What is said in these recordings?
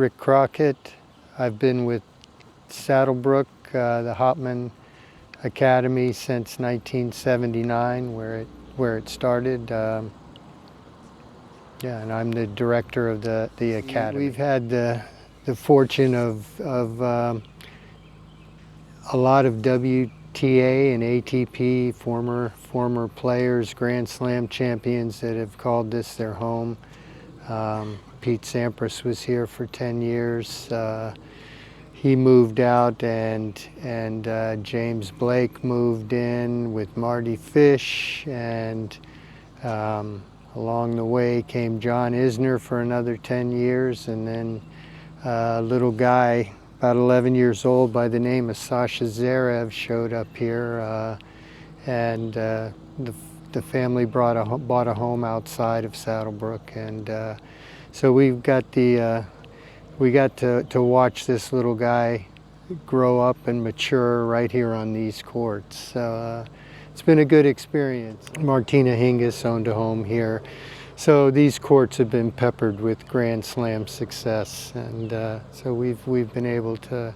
Rick Crockett. I've been with Saddlebrook, the Hopman Academy, since 1979, where it started. Yeah, and I'm the director of the academy. We've had the fortune of a lot of WTA and ATP former players, Grand Slam champions that have called this their home. Pete Sampras was here for 10 years. He moved out, and James Blake moved in with Marty Fish, and along the way came John Isner for another 10 years, and then a little guy about 11 years old by the name of Sasha Zarev showed up here, and the family bought a home outside of Saddlebrook, and so we got to watch this little guy grow up and mature right here on these courts. So it's been a good experience. Martina Hingis owned a home here. So these courts have been peppered with Grand Slam success, and so we've been able to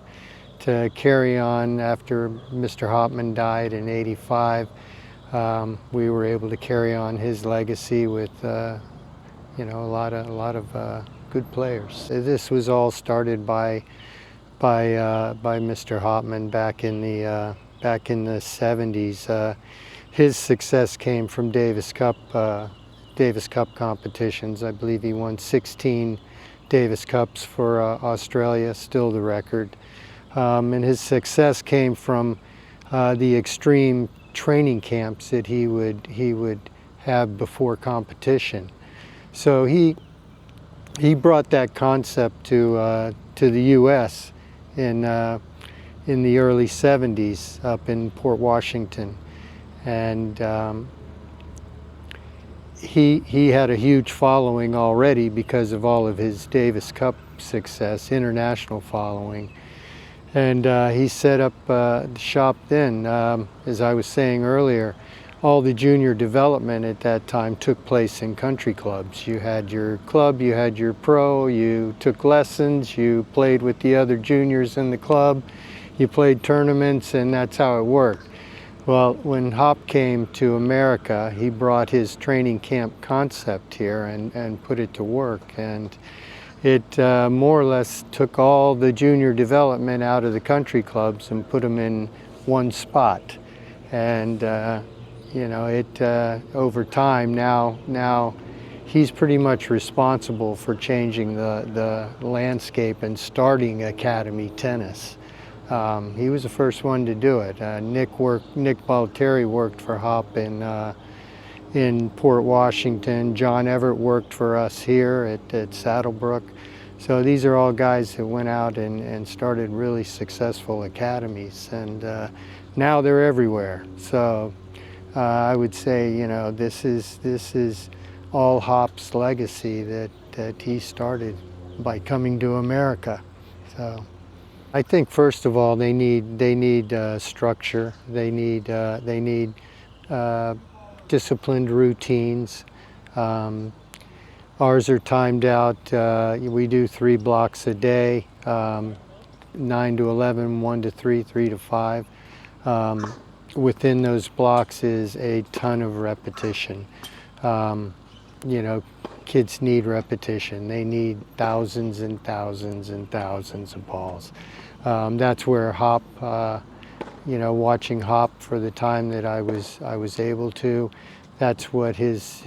carry on after Mr. Hopman died in '85. We were able to carry on his legacy with a lot of good players. This was all started by Mr. Hopman back in the 70s. His success came from Davis Cup competitions. I believe he won 16 Davis Cups for Australia, still the record. And his success came from the extreme training camps that he would have before competition. So he brought that concept to the U.S. in the early 70s up in Port Washington, and he had a huge following already because of all of his Davis Cup success, international following, and he set up the shop then. As I was saying earlier, all the junior development at that time took place in country clubs. You had your club, you had your pro, you took lessons, you played with the other juniors in the club, you played tournaments, and that's how it worked. Well, when Hop came to America, he brought his training camp concept here and put it to work, and it more or less took all the junior development out of the country clubs and put them in one spot. And over time now he's pretty much responsible for changing the landscape and starting academy tennis. He was the first one to do it. Nick Baltieri worked for Hop in Port Washington. John Everett worked for us here at Saddlebrook. So these are all guys that went out and started really successful academies, and now they're everywhere. So I would say, this is all Hop's legacy that he started by coming to America. So I think first of all they need structure. They need disciplined routines. Ours are timed out. We do 3 blocks a day, 9 to 11, 1 to 3, 3 to 5. Within those blocks is a ton of repetition. Kids need repetition. They need thousands and thousands and thousands of balls. That's where Hop, watching Hop for the time that I was able to, that's what his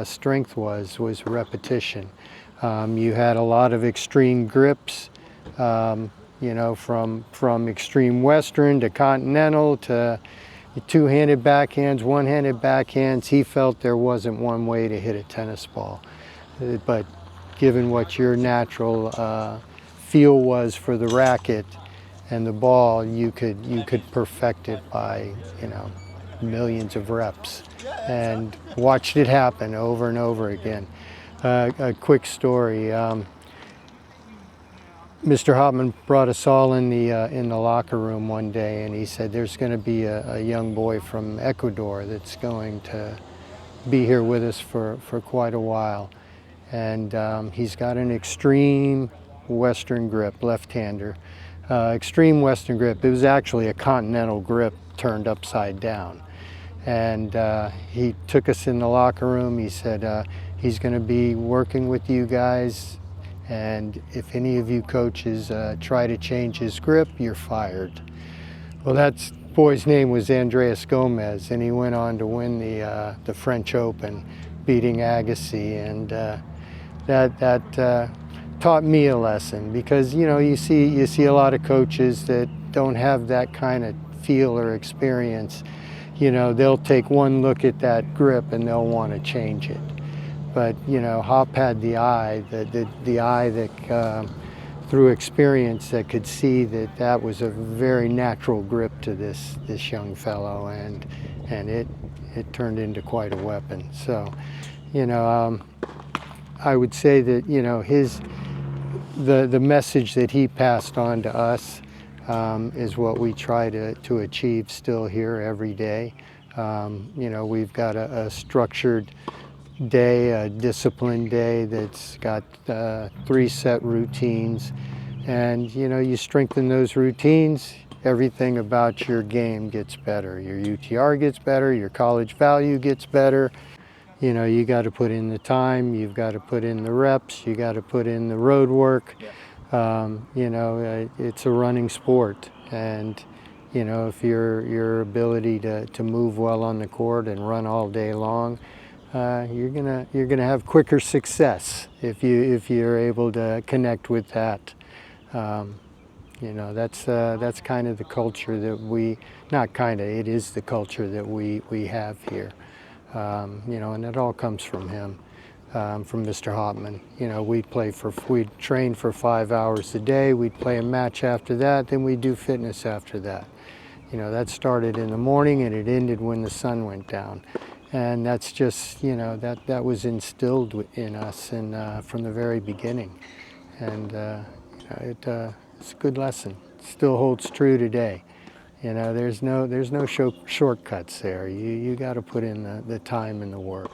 strength was repetition. You had a lot of extreme grips. From extreme Western to continental to two-handed backhands, one-handed backhands. He felt there wasn't one way to hit a tennis ball. But given what your natural feel was for the racket and the ball, you could perfect it by, millions of reps, and watched it happen over and over again. A quick story. Mr. Hopman brought us all in the locker room one day, and he said, there's going to be a young boy from Ecuador that's going to be here with us for quite a while. And he's got an extreme Western grip, left-hander. Extreme Western grip. It was actually a continental grip turned upside down. And he took us in the locker room. He said he's going to be working with you guys, and if any of you coaches try to change his grip, you're fired. Well, that boy's name was Andreas Gomez, and he went on to win the French Open, beating Agassi, and that taught me a lesson, because you see a lot of coaches that don't have that kind of feel or experience. They'll take one look at that grip and they'll want to change it. But Hop had the eye, the eye that through experience that could see that was a very natural grip to this young fellow, and it turned into quite a weapon. So I would say that the message that he passed on to us is what we try to achieve still here every day. We've got a structured day, a disciplined day that's got 3 set routines, and you strengthen those routines, everything about your game gets better. Your UTR gets better, your college value gets better. You got to put in the time, you've got to put in the reps, you got to put in the road work. It's a running sport, and if your ability to move well on the court and run all day long, you're gonna have quicker success if you're able to connect with that. That's kind of the culture that it is the culture that we have here. And it all comes from him, from Mr. Hopman. We'd train for 5 hours a day, we'd play a match after that, then we'd do fitness after that. That started in the morning and it ended when the sun went down. And that's just, that was instilled in us and from the very beginning. And it's a good lesson. It still holds true today. There's no shortcuts there. You got to put in the time and the work.